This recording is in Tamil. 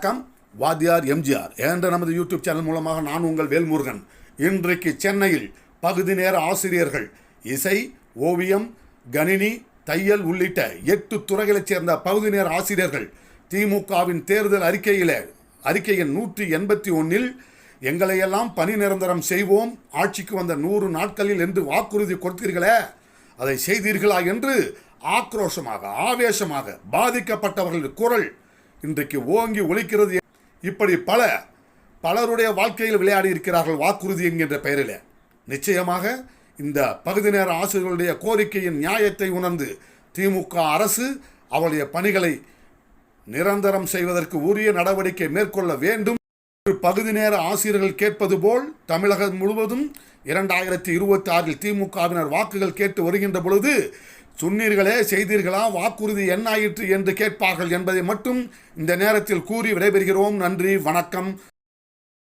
வணக்கம். வாத்தியார் எம்ஜிஆர் என்ற நமது யூடியூப் சேனல் மூலமாக நான் உங்கள் வேல்முருகன். இன்றைக்கு சென்னையில் பகுதி நேர ஆசிரியர்கள் இசை, ஓவியம், கணினி, தையல் உள்ளிட்ட 8 துறைகளைச் சேர்ந்த பகுதி நேர ஆசிரியர்கள் திமுகவின் தேர்தல் அறிக்கையின் 181 எங்களையெல்லாம் பணி நிரந்தரம் செய்வோம், ஆட்சிக்கு வந்த 100 நாட்களில் என்று வாக்குறுதி கொடுத்தீர்களே, அதை செய்தீர்களா என்று ஆக்ரோஷமாக ஆவேசமாக பாதிக்கப்பட்டவர்கள் குரல் இன்றைக்கு ஓங்கி ஒலிக்கிறது. இப்படி பலருடைய வாழ்க்கையில் விளையாடி இருக்கிறார்கள் வாக்குறுதி என்கின்ற பெயரில். நிச்சயமாக இந்த பகுதி நேர ஆசிரியர்களுடைய கோரிக்கையின் நியாயத்தை உணர்ந்து திமுக அரசு அவருடைய பணிகளை நிரந்தரம் செய்வதற்கு உரிய நடவடிக்கை மேற்கொள்ள வேண்டும். பகுதி நேர ஆசிரியர்கள் கேட்பது போல் தமிழகம் முழுவதும் 2026 திமுகவினர் வாக்குகள் கேட்டு வருகின்ற பொழுது சொன்னீர்களே, செய்தீர்களா, வாக்குறுதி என்ன ஆயிற்று என்று கேட்பார்கள் என்பதை மட்டும் இந்த நேரத்தில் கூறி விடைபெறுகிறோம். நன்றி, வணக்கம்.